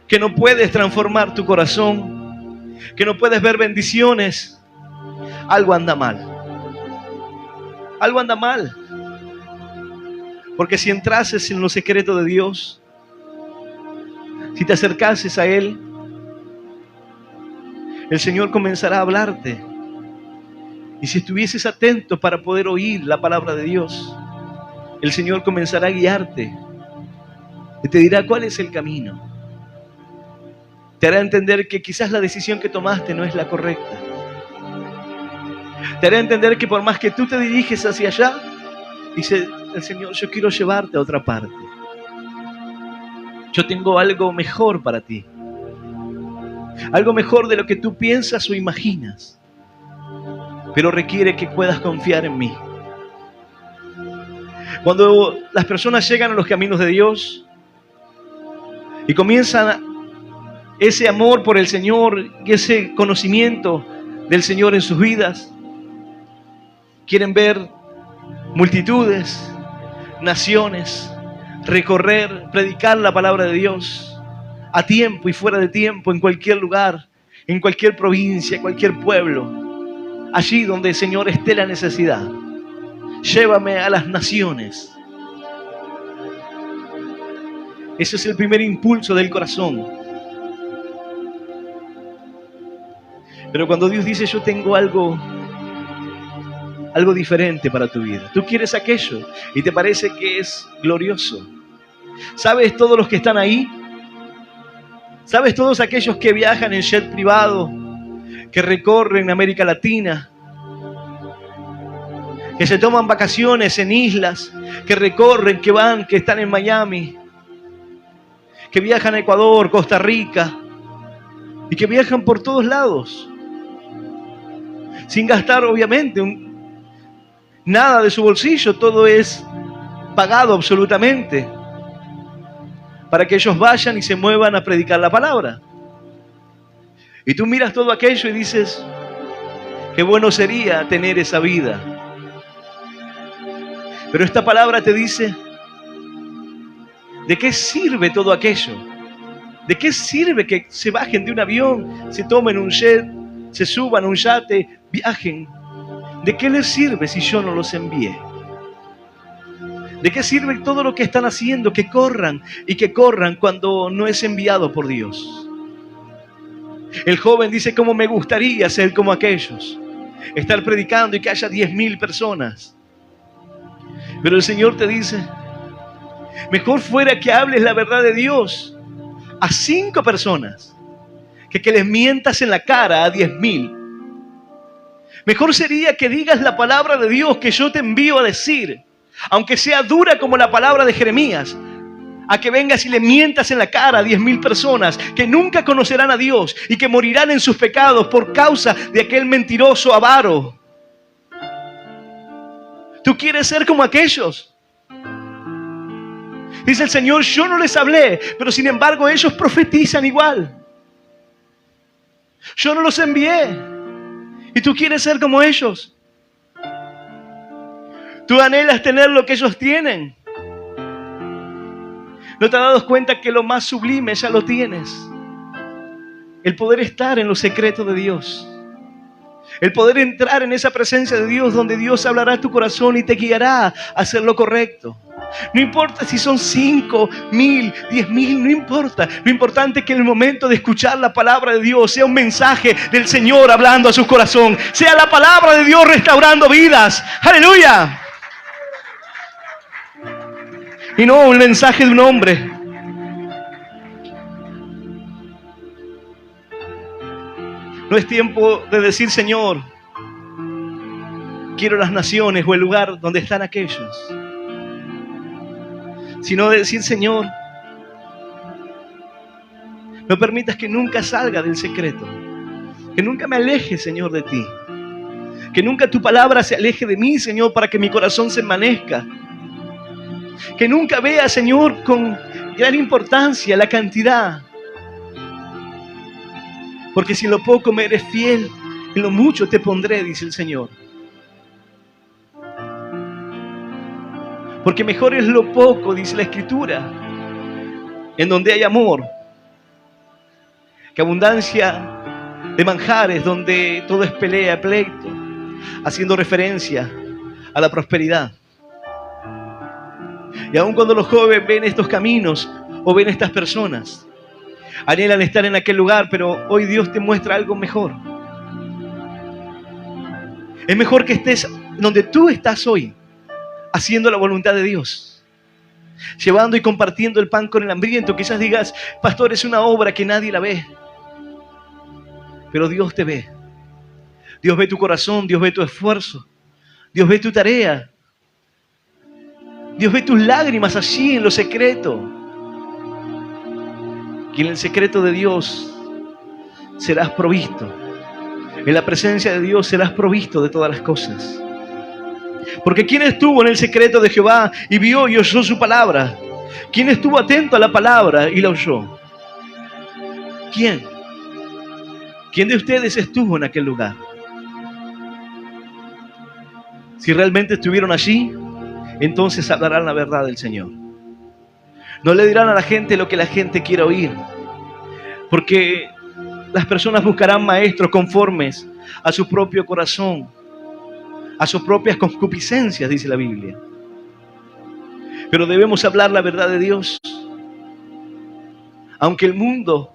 Speaker 1: que no puedes transformar tu corazón, que no puedes ver bendiciones, algo anda mal. Algo anda mal. Porque si entrases en lo secreto de Dios, si te acercases a Él, el Señor comenzará a hablarte. Y si estuvieses atento para poder oír la palabra de Dios, el Señor comenzará a guiarte y te dirá cuál es el camino. Te hará entender que quizás la decisión que tomaste no es la correcta. Te hará entender que por más que tú te diriges hacia allá, dice el Señor, yo quiero llevarte a otra parte. Yo tengo algo mejor para ti. Algo mejor de lo que tú piensas o imaginas. Pero requiere que puedas confiar en mí. Cuando las personas llegan a los caminos de Dios y comienzan ese amor por el Señor y ese conocimiento del Señor en sus vidas, quieren ver multitudes, naciones, recorrer, predicar la palabra de Dios a tiempo y fuera de tiempo, en cualquier lugar, en cualquier provincia, en cualquier pueblo, allí donde el Señor esté la necesidad. Llévame a las naciones. Ese es el primer impulso del corazón. Pero cuando Dios dice, yo tengo algo diferente para tu vida, tú quieres aquello y te parece que es glorioso. ¿Sabes todos los que están ahí? ¿Sabes todos aquellos que viajan en jet privado, que recorren América Latina, que se toman vacaciones en islas, que recorren, que van, que están en Miami, que viajan a Ecuador, Costa Rica, y que viajan por todos lados, sin gastar obviamente nada de su bolsillo? Todo es pagado absolutamente para que ellos vayan y se muevan a predicar la palabra. Y tú miras todo aquello y dices, qué bueno sería tener esa vida. Pero esta palabra te dice, ¿de qué sirve todo aquello? ¿De qué sirve que se bajen de un avión, se tomen un jet, se suban a un yate, viajen? ¿De qué les sirve si yo no los envié? ¿De qué sirve todo lo que están haciendo, que corran y que corran cuando no es enviado por Dios? El joven dice, ¿cómo me gustaría ser como aquellos? Estar predicando y que haya 10,000 personas. Pero el Señor te dice, mejor fuera que hables la verdad de Dios a 5 personas que les mientas en la cara a 10,000. Mejor sería que digas la palabra de Dios que yo te envío a decir, aunque sea dura como la palabra de Jeremías, a que vengas y le mientas en la cara a 10,000 personas que nunca conocerán a Dios y que morirán en sus pecados por causa de aquel mentiroso avaro. ¿Tú quieres ser como aquellos? Dice el Señor, yo no les hablé, pero sin embargo ellos profetizan igual. Yo no los envié. ¿Y tú quieres ser como ellos? ¿Tú anhelas tener lo que ellos tienen? ¿No te has dado cuenta que lo más sublime ya lo tienes? El poder estar en los secretos de Dios. El poder entrar en esa presencia de Dios donde Dios hablará a tu corazón y te guiará a hacer lo correcto. No importa si son 5,000, 10,000, no importa. Lo importante es que en el momento de escuchar la palabra de Dios sea un mensaje del Señor hablando a su corazón. Sea la palabra de Dios restaurando vidas.¡Aleluya! Y no un mensaje de un hombre. No es tiempo de decir, Señor, quiero las naciones o el lugar donde están aquellos, sino de decir, Señor, no permitas que nunca salga del secreto, que nunca me aleje, Señor, de ti, que nunca tu palabra se aleje de mí, Señor, para que mi corazón se envanezca, que nunca vea, Señor, con gran importancia la cantidad, porque si en lo poco me eres fiel, en lo mucho te pondré, dice el Señor. Porque mejor es lo poco, dice la Escritura, en donde hay amor, que abundancia de manjares, donde todo es pelea, pleito, haciendo referencia a la prosperidad. Y aun cuando los jóvenes ven estos caminos o ven estas personas, anhelan estar en aquel lugar, pero hoy Dios te muestra algo mejor. Es mejor que estés donde tú estás hoy, haciendo la voluntad de Dios, llevando y compartiendo el pan con el hambriento. Quizás digas, pastor, es una obra que nadie la ve, pero Dios te ve. Dios ve tu corazón, Dios ve tu esfuerzo, Dios ve tu tarea, Dios ve tus lágrimas allí en lo secreto. Y en el secreto de Dios serás provisto. En la presencia de Dios serás provisto de todas las cosas. Porque ¿quién estuvo en el secreto de Jehová y vio y oyó su palabra? ¿Quién estuvo atento a la palabra y la oyó? ¿Quién? ¿Quién de ustedes estuvo en aquel lugar? Si realmente estuvieron allí, entonces hablarán la verdad del Señor. No le dirán a la gente lo que la gente quiere oír, porque las personas buscarán maestros conformes a su propio corazón, a sus propias concupiscencias, dice la Biblia. Pero debemos hablar la verdad de Dios. Aunque el mundo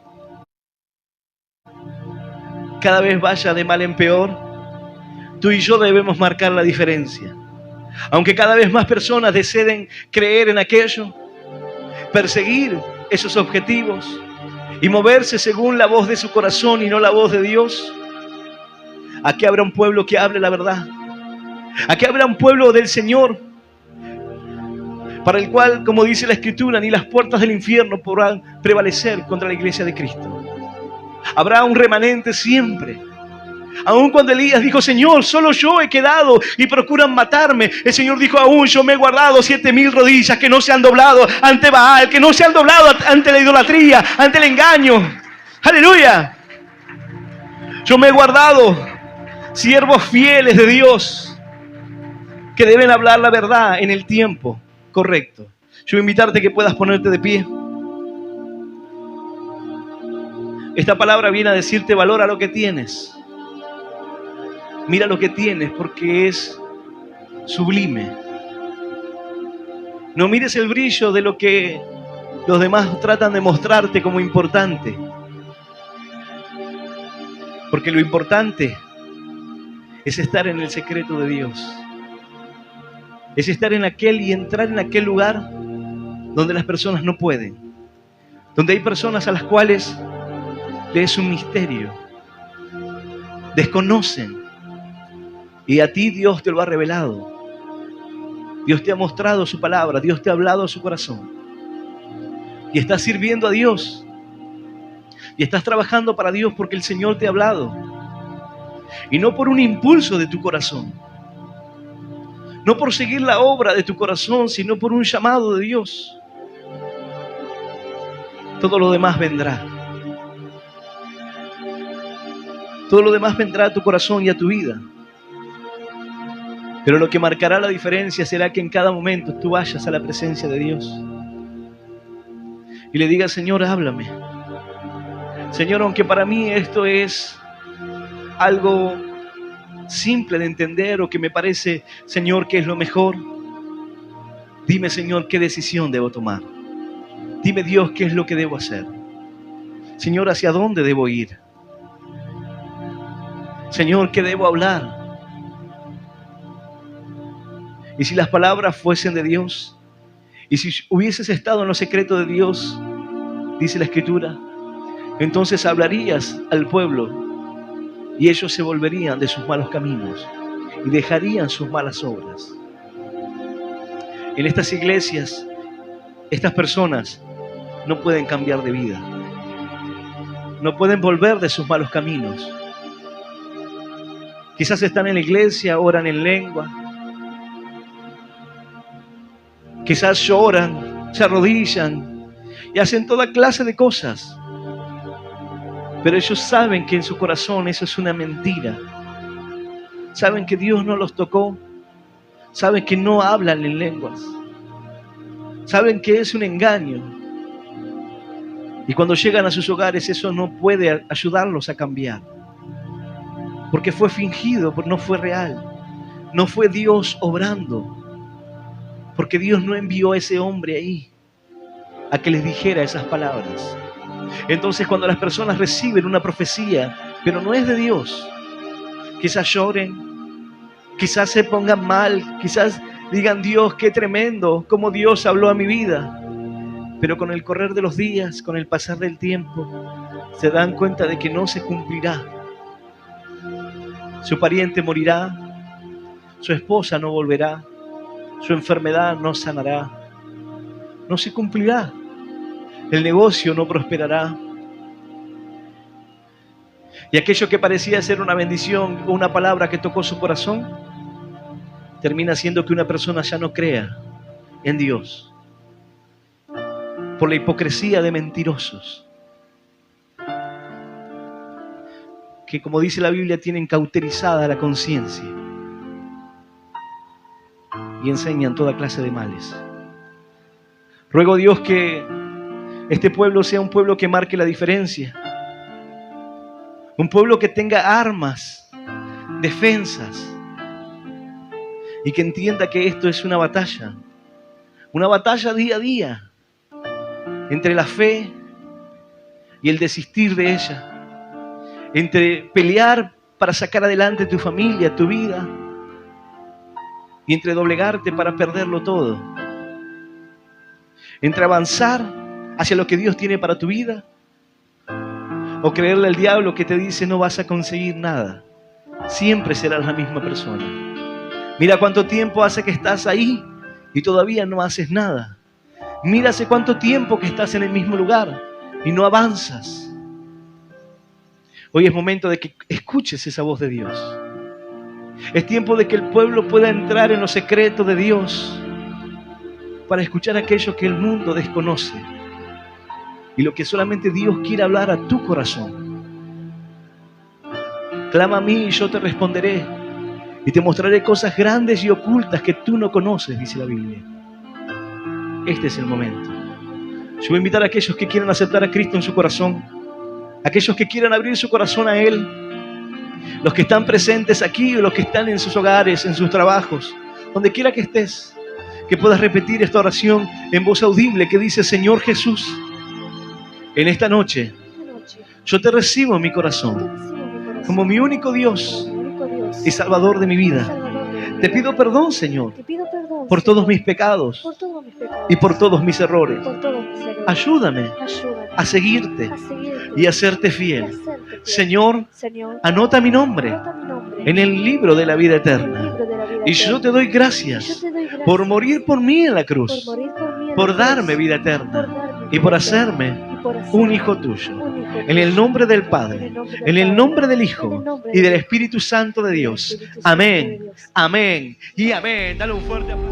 Speaker 1: cada vez vaya de mal en peor, tú y yo debemos marcar la diferencia. Aunque cada vez más personas deseen creer en aquello, perseguir esos objetivos y moverse según la voz de su corazón y no la voz de Dios, aquí habrá un pueblo que hable la verdad. Aquí habrá un pueblo del Señor, para el cual, como dice la Escritura, ni las puertas del infierno podrán prevalecer contra la iglesia de Cristo. Habrá un remanente siempre. Aun cuando Elías dijo, Señor, solo yo he quedado y procuran matarme, el Señor dijo, aún yo me he guardado 7,000 rodillas que no se han doblado ante Baal, que no se han doblado ante la idolatría, ante el engaño. ¡Aleluya! Yo me he guardado siervos fieles de Dios que deben hablar la verdad en el tiempo correcto. Yo voy a invitarte a que puedas ponerte de pie. Esta palabra viene a decirte, valora lo que tienes. Mira lo que tienes porque es sublime. No mires el brillo de lo que los demás tratan de mostrarte como importante. Porque lo importante es estar en el secreto de Dios. Es estar en aquel y entrar en aquel lugar donde las personas no pueden. Donde hay personas a las cuales le es un misterio. Desconocen. Y a ti Dios te lo ha revelado. Dios te ha mostrado su palabra. Dios te ha hablado a su corazón. Y estás sirviendo a Dios. Y estás trabajando para Dios porque el Señor te ha hablado. Y no por un impulso de tu corazón. No por seguir la obra de tu corazón, sino por un llamado de Dios. Todo lo demás vendrá. Todo lo demás vendrá a tu corazón y a tu vida. Pero lo que marcará la diferencia será que en cada momento tú vayas a la presencia de Dios y le digas, Señor, háblame. Señor, aunque para mí esto es algo simple de entender o que me parece, Señor, que es lo mejor, dime, Señor, qué decisión debo tomar. Dime, Dios, qué es lo que debo hacer. Señor, ¿hacia dónde debo ir? Señor, ¿qué debo hablar? Y si las palabras fuesen de Dios, y si hubieses estado en los secretos de Dios, dice la Escritura, entonces hablarías al pueblo y ellos se volverían de sus malos caminos y dejarían sus malas obras. En estas iglesias, estas personas no pueden cambiar de vida, no pueden volver de sus malos caminos. Quizás están en la iglesia, oran en lengua, quizás lloran, se arrodillan y hacen toda clase de cosas, pero ellos saben que en su corazón eso es una mentira. Saben que Dios no los tocó, saben que no hablan en lenguas, saben que es un engaño, y cuando llegan a sus hogares eso no puede ayudarlos a cambiar, porque fue fingido, no fue real, no fue Dios obrando, porque Dios no envió a ese hombre ahí a que les dijera esas palabras. Entonces, cuando las personas reciben una profecía, pero no es de Dios, quizás lloren, quizás se pongan mal, quizás digan: Dios, qué tremendo, cómo Dios habló a mi vida. Pero con el correr de los días, con el pasar del tiempo, se dan cuenta de que no se cumplirá. Su pariente morirá, su esposa no volverá, su enfermedad no sanará, no se cumplirá, el negocio no prosperará. Y aquello que parecía ser una bendición o una palabra que tocó su corazón, termina siendo que una persona ya no crea en Dios por la hipocresía de mentirosos que, como dice la Biblia, tienen cauterizada la conciencia y enseñan toda clase de males. Ruego a Dios que este pueblo sea un pueblo que marque la diferencia, un pueblo que tenga armas, defensas, y que entienda que esto es una batalla día a día, entre la fe y el desistir de ella, entre pelear para sacar adelante tu familia, tu vida, y entre doblegarte para perderlo todo, entre avanzar hacia lo que Dios tiene para tu vida, o creerle al diablo que te dice: no vas a conseguir nada, siempre serás la misma persona. Mira cuánto tiempo hace que estás ahí y todavía no haces nada. Mira hace cuánto tiempo que estás en el mismo lugar y no avanzas. Hoy es momento de que escuches esa voz de Dios. Es tiempo de que el pueblo pueda entrar en los secretos de Dios para escuchar aquello que el mundo desconoce y lo que solamente Dios quiere hablar a tu corazón. Clama a mí y yo te responderé y te mostraré cosas grandes y ocultas que tú no conoces, dice la Biblia. Este es el momento. Yo voy a invitar a aquellos que quieran aceptar a Cristo en su corazón, aquellos que quieran abrir su corazón a Él, los que están presentes aquí o los que están en sus hogares, en sus trabajos, donde quiera que estés, que puedas repetir esta oración en voz audible que dice: Señor Jesús, en esta noche yo te recibo en mi corazón como mi único Dios y Salvador de mi vida. Te pido perdón, Señor, por todos mis pecados y por todos mis errores. Ayúdame a seguirte y a serte fiel. Señor, anota mi nombre en el libro de la vida eterna. Y yo te doy gracias por morir por mí en la cruz, por darme vida eterna y por hacerme un hijo tuyo. En el nombre del Padre, en el nombre del Hijo y del Espíritu Santo de Dios. Amén, amén y amén. Dale un fuerte aplauso.